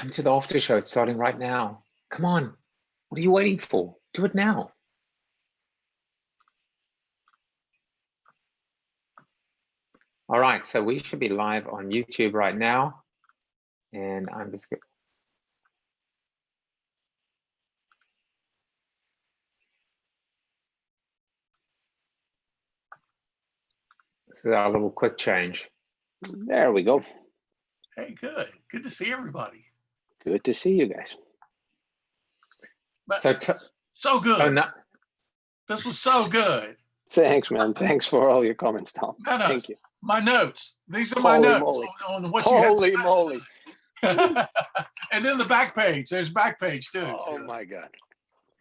Come to the after show. It's starting right now. Come on. What are you waiting for? Do it now. All right, so we should be live on YouTube right now. And I'm just going. This is our little quick change. There we go. Hey, good. Good to see everybody. Good to see you guys. But So good. Oh, no. This was so good. Thanks, man. Thanks for all your comments, Tom. Manos, Thank you. my notes. These are Holy my notes moly. on what Holy you have to moly. say. And then the back page. There's back page too. Oh my God.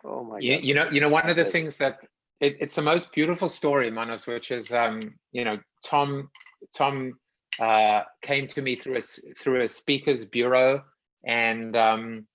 Oh my God. You know, one of the things that it's the most beautiful story, Manos, which is you know, Tom came to me through a speaker's bureau, and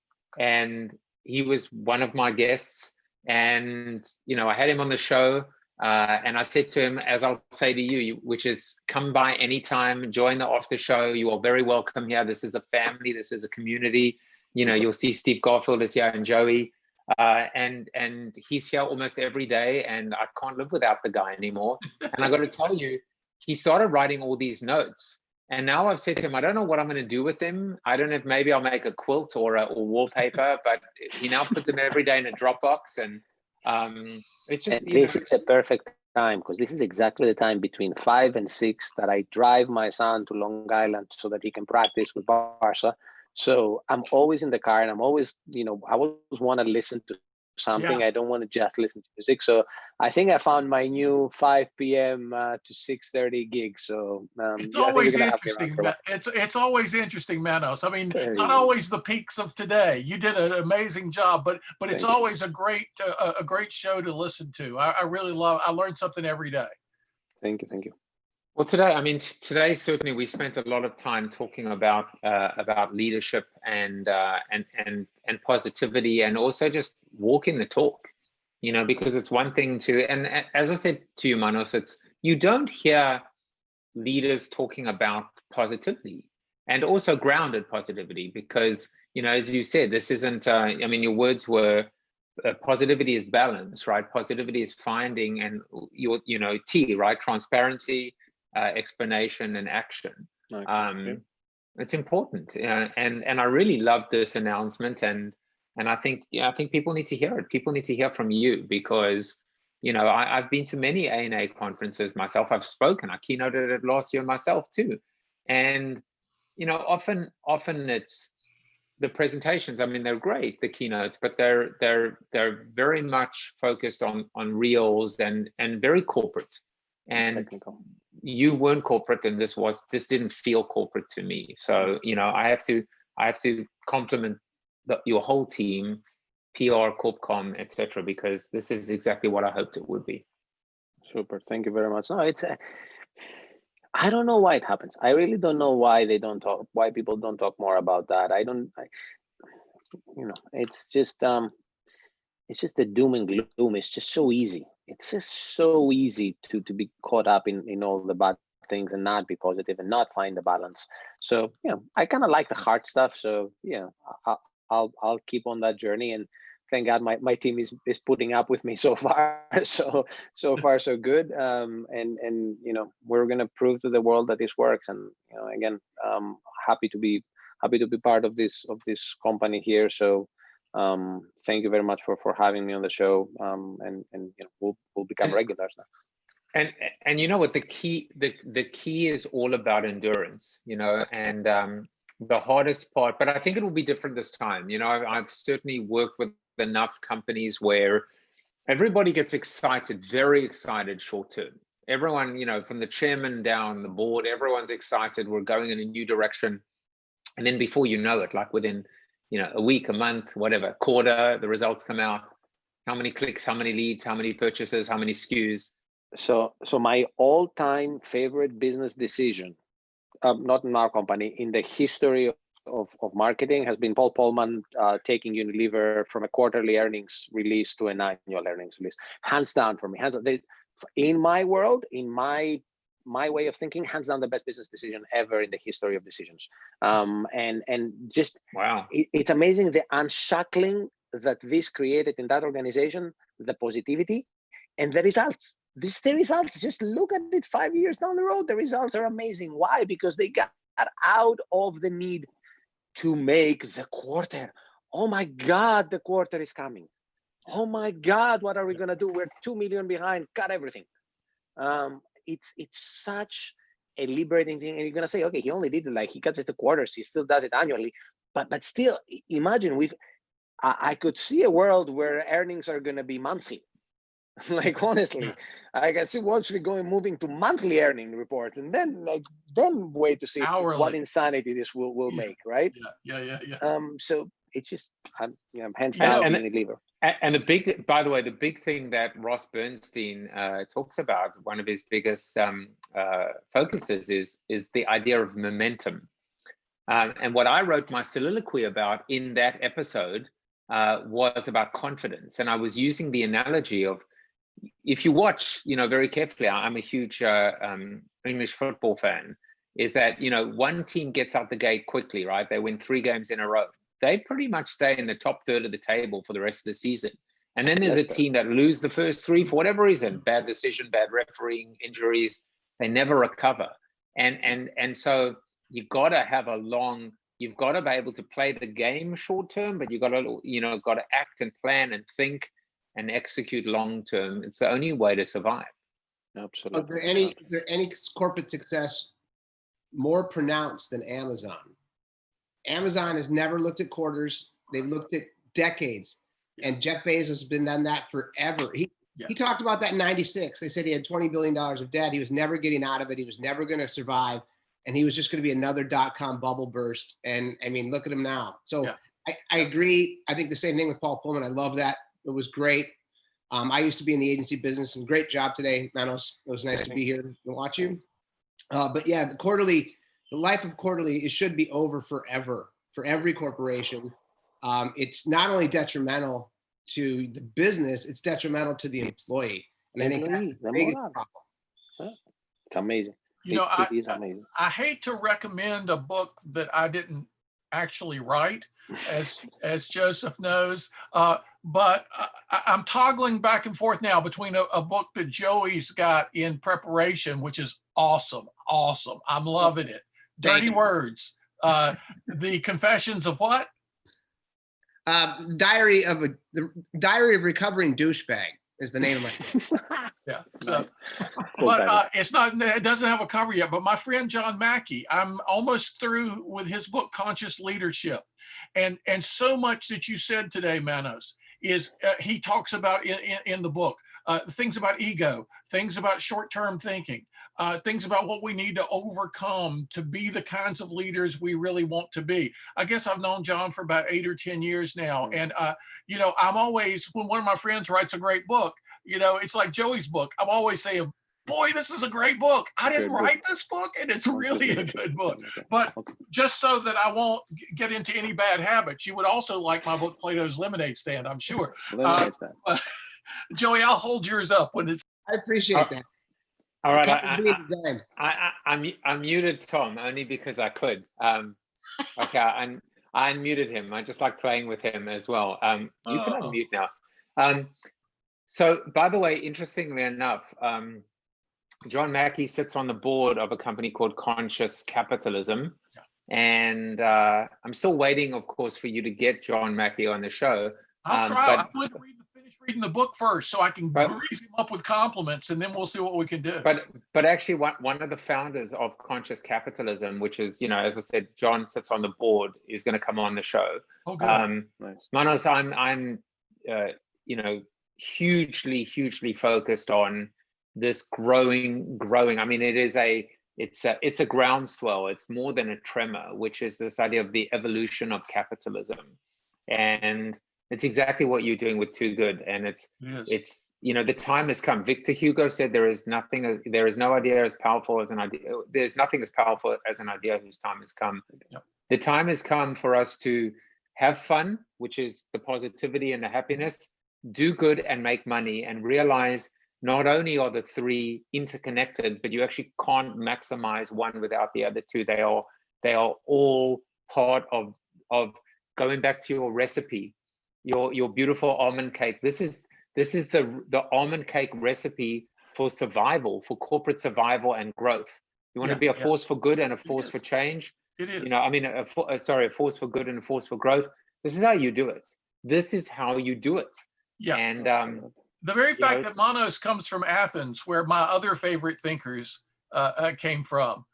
he was one of my guests, and you know, I had him on the show, and I said to him, as I'll say to you, which is, come by anytime, join the after show. You are very welcome here. This is a family. This is a community. You know, you'll see Steve Garfield is here and Joey. And he's here almost every day, and I can't live without the guy anymore. And I got to tell you, he started writing all these notes, and now I've said to him, I don't know what I'm going to do with them. I don't know if maybe I'll make a quilt or wallpaper, but he now puts them every day in a Dropbox, and it's just, this is the perfect time, because this is exactly the time between 5 and 6 that I drive my son to Long Island so that he can practice with Barca. So I'm always in the car, and I'm always, you know, I always want to listen to something. I don't want to just listen to music. So I think I found my new 5 p.m. To 6:30 gig. So it's always interesting. It's always interesting, Manos. I mean, not always the peaks of today. You did an amazing job, but it's always a great show to listen to. I really love. I learned something every day. Thank you. Well, today certainly we spent a lot of time talking about leadership and positivity, and also just walking the talk, you know, because it's one thing to, and as I said to you, Manos, it's, you don't hear leaders talking about positivity, and also grounded positivity, because, you know, as you said, this isn't, I mean, your words were, positivity is balance, right? Positivity is finding, and your, you know, T, right? Transparency, explanation, and action. It's important, and I really love this announcement, and I think people need to hear it. People need to hear from you, because, you know, I've been to many ANA conferences myself. I've spoken. I keynoted it last year myself too, and you know, often it's the presentations. I mean, they're great, the keynotes, but they're very much focused on reels and very corporate, and technical. You weren't corporate, and this didn't feel corporate to me. So, you know, I have to compliment your whole team, PR, Corpcom, etc., because this is exactly what I hoped it would be. Super, thank you very much. No, it's I don't know why it happens. I really don't know why why people don't talk more about that. You know, it's just the doom and gloom. It's just so easy. It's just so easy to be caught up in all the bad things and not be positive and not find the balance. So, you know, I kind of like the hard stuff. So, you know, I'll keep on that journey, and thank God my team is putting up with me so far. So far so good. And you know, we're gonna prove to the world that this works. And you know, again, happy to be part of this company here. So thank you very much for having me on the show, and you know, we'll become regulars now. And you know what, the key is all about endurance, you know, and the hardest part, but I think it will be different this time. You know, I've certainly worked with enough companies where everybody gets excited, very excited short term. Everyone, you know, from the chairman down the board, everyone's excited, we're going in a new direction, and then before you know it, like within, you know, a week, a month, whatever, quarter, the results come out. How many clicks, how many leads, how many purchases, how many SKUs? So my all-time favorite business decision, not in our company, in the history of marketing, has been Paul Polman taking Unilever from a quarterly earnings release to an annual earnings release. Hands down for me. Hands down. In my world, in my my way of thinking, hands down the best business decision ever in the history of decisions. And just wow, it's amazing the unshackling that this created in that organization, the positivity and the results. The results, just look at it 5 years down the road, the results are amazing. Why? Because they got out of the need to make the quarter. Oh my God, the quarter is coming. Oh my God, what are we gonna do? We're 2 million behind, cut everything. It's such a liberating thing. And you're gonna say, okay, he only did it, like he cuts it to quarters, he still does it annually. But still, imagine I could see a world where earnings are gonna be monthly. Like honestly, I can see Wall Street moving to monthly earning report, and then wait to see hourly. what insanity this will make, right? Yeah. So it's just I'm hands down a believer. And by the way, the big thing that Ross Bernstein talks about, one of his biggest focuses is the idea of momentum. And what I wrote my soliloquy about in that episode was about confidence, and I was using the analogy of, if you watch, very carefully, I'm a huge English football fan, is that, one team gets out the gate quickly, right? They win 3 games in a row. They pretty much stay in the top third of the table for the rest of the season. And then there's a team that lose the first 3 for whatever reason, bad decision, bad refereeing, injuries, they never recover. And so you've got to have you've got to be able to play the game short term, but you've got to act and plan and think and execute long term. It's the only way to survive. Absolutely. Is there any corporate success more pronounced than Amazon? Amazon has never looked at quarters. They've looked at decades. And Jeff Bezos has been done that forever. He talked about that in '96. They said he had $20 billion of debt. He was never getting out of it. He was never going to survive. And he was just going to be another .com bubble burst. And I mean, look at him now. So I agree. I think the same thing with Paul Pullman. I love that. It was great. I used to be in the agency business, and great job today, Manos. It was nice to be here and watch you. But yeah, the life of quarterly, it should be over forever for every corporation. It's not only detrimental to the business, it's detrimental to the employee. And I think that's the biggest problem. It's amazing. It is amazing. I hate to recommend a book that I didn't actually write, as Joseph knows, but I'm toggling back and forth now between a book that Joey's got in preparation, which is awesome. I'm loving it. Dirty Words. The Confessions of what? Diary of Recovering Douchebag is the name of my book. Yeah. So, but it doesn't have a cover yet, but my friend John Mackey, I'm almost through with his book, Conscious Leadership. And so much that you said today, Manos, is he talks about in the book, things about ego, things about short-term thinking, things about what we need to overcome to be the kinds of leaders we really want to be. I guess I've known John for about 8 or 10 years now. And, I'm always, when one of my friends writes a great book, it's like Joey's book. I'm always saying, boy, this is a great book. I didn't write this book, and it's really a good book. But just so that I won't get into any bad habits, you would also like my book, Plato's Lemonade Stand, I'm sure. Joey, I'll hold yours up when it's. I appreciate that. All right, I muted Tom only because I could. Okay, I unmuted him. I just like playing with him as well. You can unmute now. So, by the way, interestingly enough, John Mackey sits on the board of a company called Conscious Capitalism. And I'm still waiting, of course, for you to get John Mackey on the show. I'll try. I'm going to finish reading the book first so I can grease him up with compliments, and then we'll see what we can do. But actually, one of the founders of Conscious Capitalism, which is, as I said, John sits on the board, is going to come on the show. Oh, good. Nice. Manos, I'm hugely focused on this growing. I mean, it's a groundswell. It's more than a tremor, which is this idea of the evolution of capitalism. And it's exactly what you're doing with Too Good. And it's the time has come. Victor Hugo said there is no idea as powerful as an idea. There's nothing as powerful as an idea whose time has come. Yep. The time has come for us to have fun, which is the positivity and the happiness, do good and make money, and realize not only are the three interconnected, but you actually can't maximize one without the other two. They are all part of going back to your recipe, your beautiful almond cake. This is the almond cake recipe for survival, for corporate survival and growth. You want to be a force for good and a force for change. It is. You know, I mean, a force for good and a force for growth. This is how you do it. This is how you do it. Yeah. And the very fact that Manos comes from Athens, where my other favorite thinkers came from.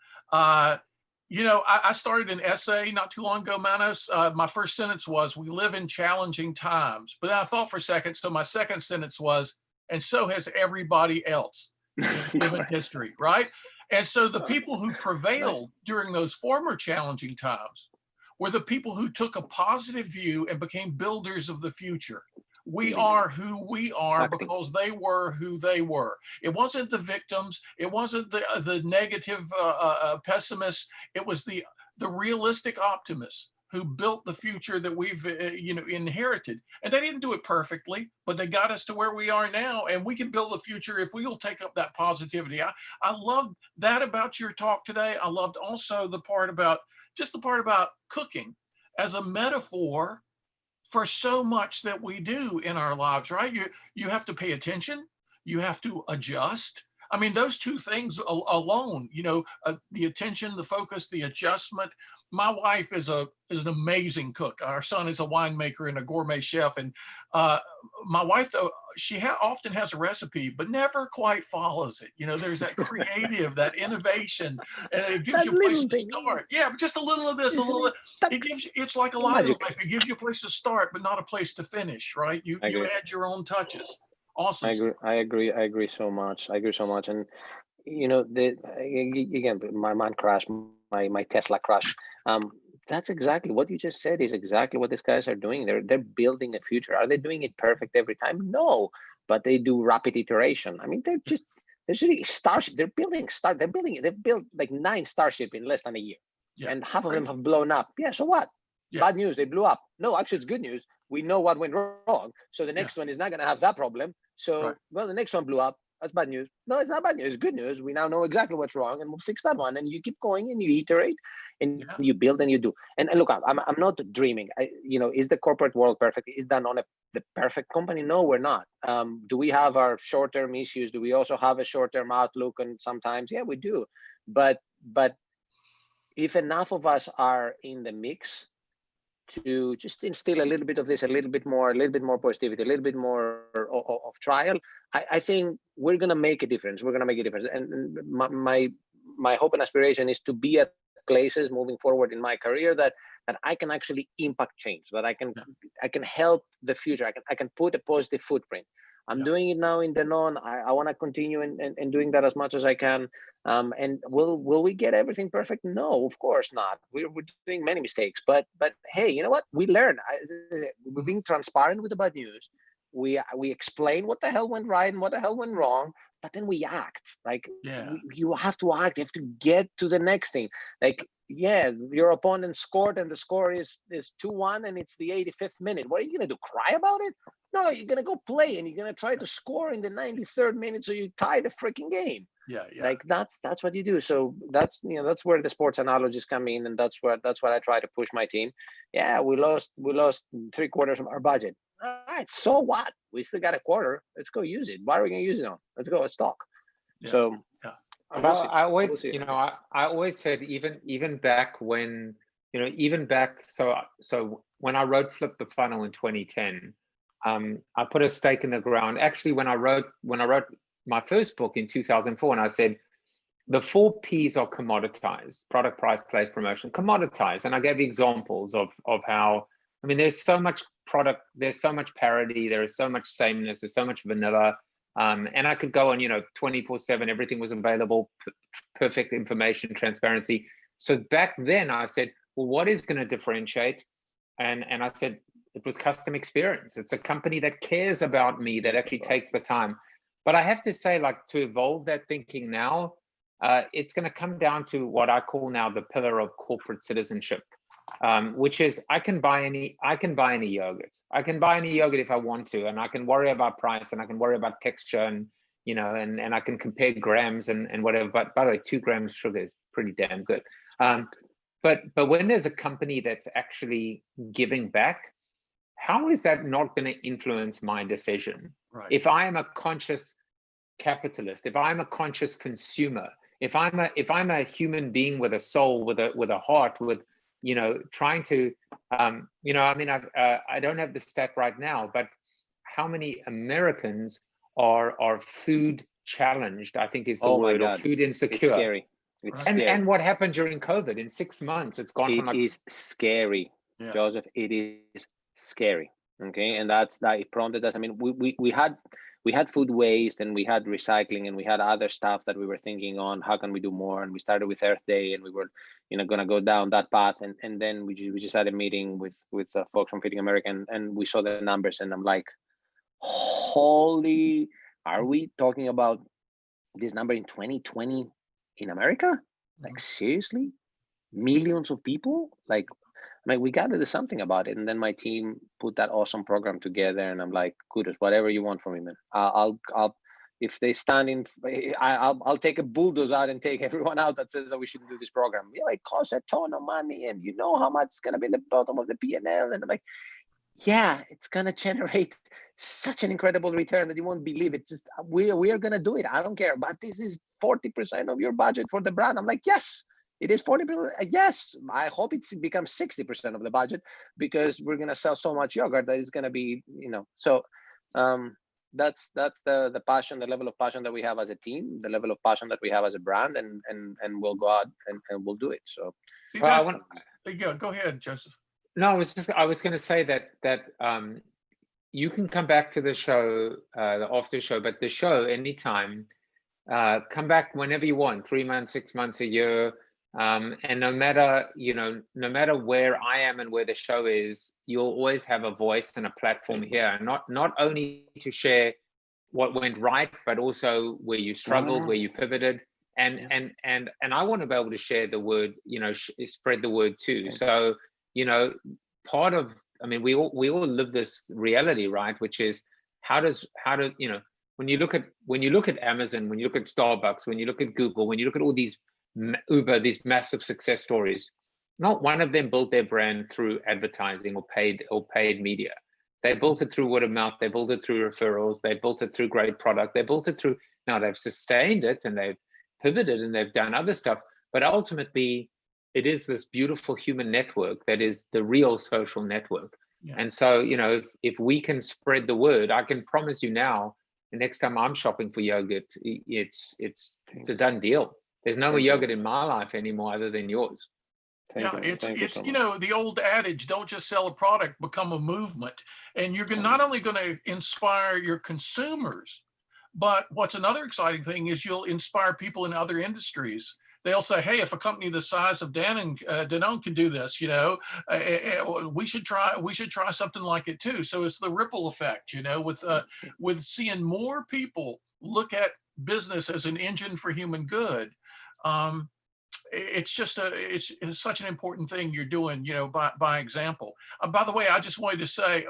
You know, I started an essay not too long ago, Manos. My first sentence was, "We live in challenging times." But then I thought for a second, so my second sentence was, "And so has everybody else in human history," right? And so the people who prevailed during those former challenging times were the people who took a positive view and became builders of the future. We are who we are because they were who they were. It wasn't the victims. It wasn't the negative pessimists. It was the realistic optimists who built the future that we've inherited. And they didn't do it perfectly, but they got us to where we are now. And we can build a future if we will take up that positivity. I loved that about your talk today. I loved also the part about cooking as a metaphor for so much that we do in our lives, right? You have to pay attention. You have to adjust. I mean, those two things alone, the attention, the focus, the adjustment. My wife is an amazing cook. Our son is a winemaker and a gourmet chef. And my wife, though, she often has a recipe, but never quite follows it. There's that creative, that innovation, and it gives you a place to start. Yeah, but just a little of this, a little. It's like a lot of life. It gives you a place to start, but not a place to finish, right? You add your own touches. Awesome. I agree so much. And again, my man crash, my Tesla crash. That's exactly what you just said. Is exactly what these guys are doing. They're building a future. Are they doing it perfect every time? No, but they do rapid iteration. I mean, they're really Starship. They've built like 9 Starship in less than a year, and half of them have blown up. Yeah, so what? Bad news. They blew up. No, actually, it's good news. We know what went wrong, so the next one is not going to have that problem. So, well, the next one blew up. That's bad news. No, it's not bad news. It's good news. We now know exactly what's wrong, and we'll fix that one. And you keep going, and you iterate, and you build, and you do. And look, I'm not dreaming. Is the corporate world perfect? Is Danone the perfect company? No, we're not. Do we have our short-term issues? Do we also have a short-term outlook? And sometimes, yeah, we do. But if enough of us are in the mix to just instill a little bit of this, a little bit more positivity, a little bit more of trial, I think we're going to make a difference. And my hope and aspiration is to be at places moving forward in my career that I can actually impact change, that I can help the future. I can put a positive footprint. I'm doing it now in Danone. I want to continue and doing that as much as I can. And will we get everything perfect? No, of course not. We're doing many mistakes, but hey, you know what? We learn. We're being transparent with the bad news. We explain what the hell went right and what the hell went wrong, but then we act. You have to act. You have to get to the next thing. Your opponent scored and the score is 2-1 and it's the 85th minute. What are you gonna do? Cry about it? No, you're gonna go play and you're gonna try to score in the 93rd minute so you tie the freaking game. That's what you do. So that's where the sports analogies come in, and that's what I try to push my team. Yeah, we lost 3/4 of our budget. All right, so what? We still got a quarter. Let's go use it. What are we gonna use it on? Let's go. Let's talk. So. Well, I always said, even back when, so when I wrote Flip the Funnel in 2010, I put a stake in the ground. Actually, when I wrote my first book in 2004, and I said, the 4 Ps are commoditized: product, price, place, promotion, commoditized. And I gave examples of how, I mean, there's so much product, there's so much parity, there is so much sameness, there's so much vanilla. And I could go on, 24/7, everything was available, perfect information, transparency. So back then I said, well, what is going to differentiate? And I said, it was custom experience. It's a company that cares about me, that actually takes the time. But I have to say, to evolve that thinking now, it's going to come down to what I call now the pillar of corporate citizenship, which is I can buy any yogurt. I can buy any yogurt if I want to, and I can worry about price, and I can worry about texture, and you know, and I can compare grams and whatever. But by the way, 2 grams of sugar is pretty damn good. But when there's a company that's actually giving back, how is that not going to influence my decision? Right. If I am a conscious capitalist, if I'm a conscious consumer, if I'm a human being with a soul, with a heart, with, you know, trying to, you know, I mean, I don't have the stat right now, but how many Americans are food challenged, I think is the word, or food insecure. It's scary. It's scary. And what happened during COVID? In 6 months, it's gone from like— It is scary, Yeah. Joseph. It is scary. Okay, and that it prompted us. I mean, we had food waste, and we had recycling, and we had other stuff that we were thinking on. How can we do more? And we started with Earth Day, and we were, you know, gonna go down that path. And then we just had a meeting with folks from Feeding America, and we saw the numbers, and I'm like, holy, are we talking about this number in 2020 in America? Like, seriously? Millions of people? Like, we got to do something about it. And then my team put that awesome program together, and I'm like, kudos, whatever you want from me, man. I'll if they stand in, I'll take a bulldozer out and take everyone out that says that we shouldn't do this program. Yeah, it costs a ton of money, and you know how much it's gonna be in the bottom of the P&L. And I'm like, yeah, it's gonna generate such an incredible return that you won't believe. It's just we are gonna do it. I don't care, but this is 40% of your budget for the brand. I'm like, yes, it is 40%. Yes, I hope it becomes 60% of the budget, because we're gonna sell so much yogurt that it's gonna be, you know. So that's the passion, the level of passion that we have as a team, the level of passion that we have as a brand, and we'll go out and we'll do it. So, See, well, go ahead, Joseph. No, I was going to say that you can come back to the show, the after show, but the show anytime, come back whenever you want, 3 months, 6 months, a year. And no matter, you know, no matter where I am and where the show is, you'll always have a voice and a platform here, not only to share what went right, but also where you struggled, where you pivoted. And I want to be able to share the word, you know, spread the word too. So, you know, part of, I mean, we all live this reality, right? Which is how do, you know, when you look at Amazon, when you look at Starbucks, when you look at Google, when you look at all these Uber, these massive success stories, not one of them built their brand through advertising or paid media. They built it through word of mouth. They built it through referrals. They built it through great product. They built it through, now they've sustained it and they've pivoted and they've done other stuff, but ultimately it is this beautiful human network that is the real social network. Yeah. And so, you know, if we can spread the word, I can promise you now, the next time I'm shopping for yogurt, it's a done deal. There's no more yogurt in my life anymore other than yours. It's you know, the old adage, don't just sell a product, become a movement. And you're not only going to inspire your consumers, but what's another exciting thing is you'll inspire people in other industries. They'll say, hey, if a company the size of Danone can do this, you know, we should try something like it too. So it's the ripple effect, you know, with seeing more people look at business as an engine for human good. It's just it's such an important thing you're doing, you know, by example. By the way, I just wanted to say,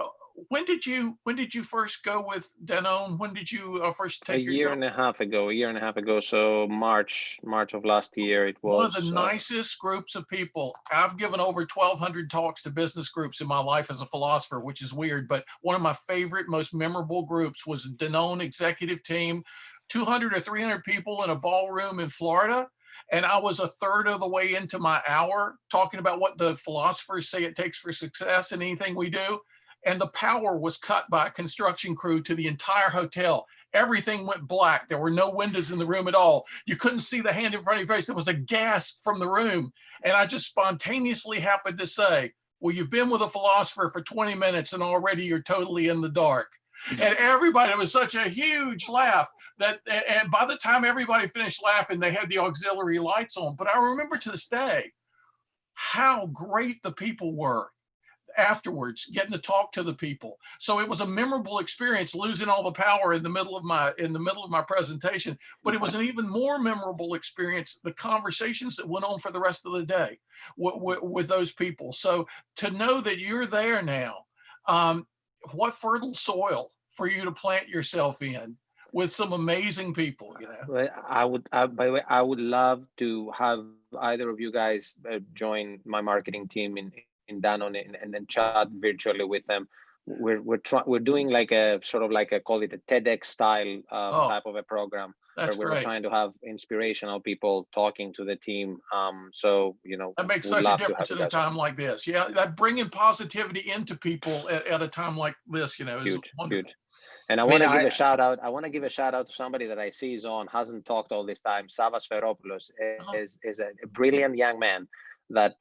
when did you first go with Danone? When did you first take a year and a half ago? So March of last year. It was one of the nicest groups of people. I've given over 1,200 talks to business groups in my life as a philosopher, which is weird, but one of my favorite, most memorable groups was Danone executive team, 200 or 300 people in a ballroom in Florida. And I was a third of the way into my hour talking about what the philosophers say it takes for success in anything we do. And the power was cut by a construction crew to the entire hotel. Everything went black. There were no windows in the room at all. You couldn't see the hand in front of your face. There was a gasp from the room. And I just spontaneously happened to say, well, you've been with a philosopher for 20 minutes and already you're totally in the dark. And everybody, it was such a huge laugh that, and by the time everybody finished laughing, they had the auxiliary lights on. But I remember to this day how great the people were afterwards, getting to talk to the people. So it was a memorable experience, losing all the power in the middle of my presentation. But it was an even more memorable experience, the conversations that went on for the rest of the day with those people. So to know that you're there now, what fertile soil for you to plant yourself in. with some amazing people, you know. Well, by the way, I would love to have either of you guys join my marketing team in Danone and then chat virtually with them. We're doing like a sort of like call it a TEDx style type of a program where we're trying to have inspirational people talking to the team. So you know, that makes such a difference in a time like this. Yeah, that bringing positivity into people at a time like this, you know, is wonderful. Huge. And I want to give a shout out. I want to give a shout out to somebody that I see is on, hasn't talked all this time. Savas Feropoulos is a brilliant young man that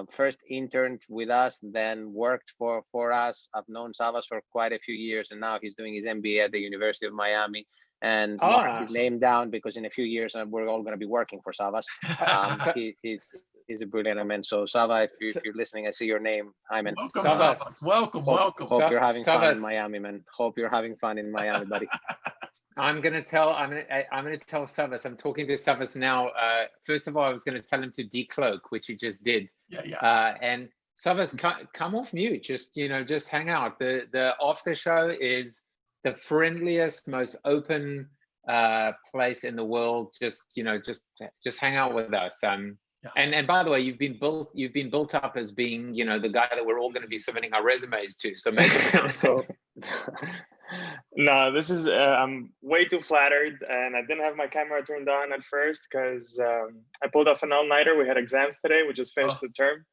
first interned with us, then worked for us. I've known Savas for quite a few years, and now he's doing his MBA at the University of Miami. And mark his name down, because in a few years we're all going to be working for Savas. He's a brilliant man. So Sava, if you're listening, I see your name. Hi, man. Welcome, Savas. Welcome. Hope you're having fun in Miami, man. Hope you're having fun in Miami, buddy. I'm gonna tell Savas. I'm talking to Savas now. First of all, I was gonna tell him to decloak, which he just did. Yeah. And Savas, come off mute. Just hang out. The after show is the friendliest, most open place in the world. Just hang out with us. And by the way, you've been built up as being, the guy that we're all going to be submitting our resumes to. So maybe No, this is I'm way too flattered, and I didn't have my camera turned on at first because I pulled off an all-nighter. We had exams today. We just finished the term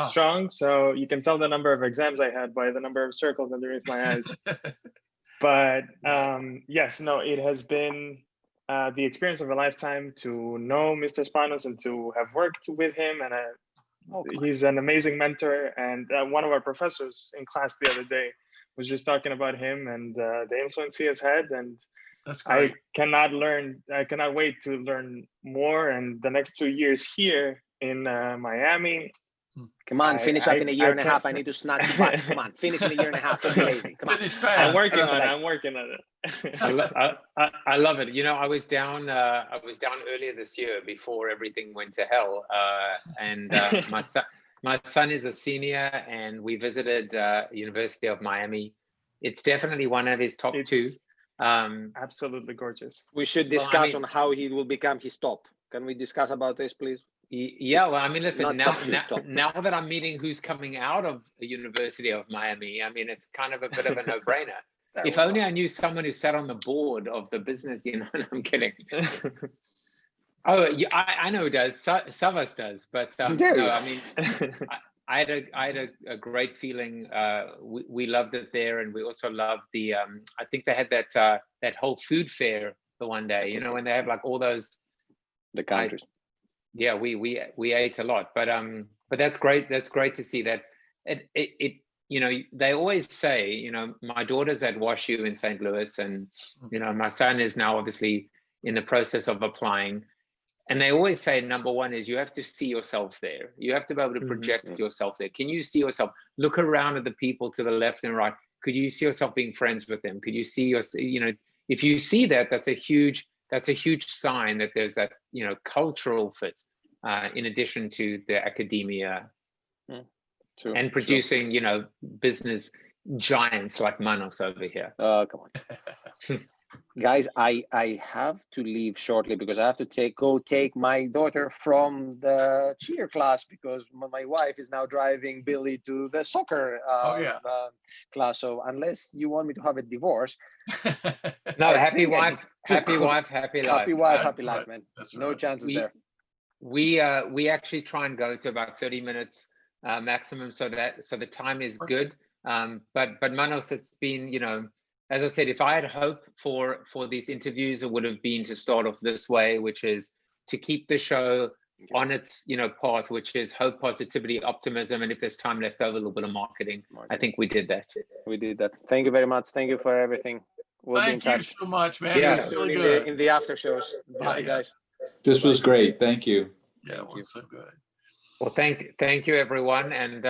strong, so you can tell the number of exams I had by the number of circles underneath my eyes. But yes, no, it has been the experience of a lifetime to know Mr. Spanos and to have worked with him. And he's an amazing mentor. And one of our professors in class the other day was just talking about him and the influence he has had. And that's great. I cannot wait to learn more. And the next 2 years here in Miami. Come on, finish up in a year and a half. I need to snack 5. Come on, finish in a year and a half. Don't be lazy. Come on. I'm working on it. I love it. I was down earlier this year before everything went to hell. And my son is a senior, and we visited University of Miami. It's definitely one of his top 2. Absolutely gorgeous. We should discuss on how he will become his top. Can we discuss about this, please? Yeah, well, I mean, listen, now that I'm meeting who's coming out of the University of Miami, I mean, it's kind of a bit of a no-brainer. If only I knew someone who sat on the board of the business, I'm kidding. I know who does. Savas does, but no, I mean, I had a great feeling. We loved it there, and we also loved the. I think they had that whole food fair the one day. When they have like all those. The countries. Yeah, we ate a lot, but that's great. That's great to see that. It they always say, my daughter's at WashU in St. Louis, and my son is now obviously in the process of applying, and they always say number one is you have to see yourself there. You have to be able to project yourself there. Can you see yourself? Look around at the people to the left and right. Could you see yourself being friends with them? Could you see if you see that, that's a huge sign that there's that cultural fit in addition to the academia and producing business giants like Manos over here. Come on. Guys, I have to leave shortly because I have to go take my daughter from the cheer class because my wife is now driving Billy to the soccer class. So unless you want me to have a divorce. No, happy wife, happy life. Happy wife, happy life, man. No chances there. We actually try and go to about 30 minutes maximum, so the time is good. But Manos, it's been, as I said, if I had hope for these interviews, it would have been to start off this way, which is to keep the show on its path, which is hope, positivity, optimism, and if there's time left over, a little bit of marketing. I think we did that. We did that. Thank you very much. Thank you for everything. Thank you so much, man. Yeah, really good. In the after shows. Bye, guys. This was great. Thank you. Yeah, it was so good. Well, thank you, everyone, and.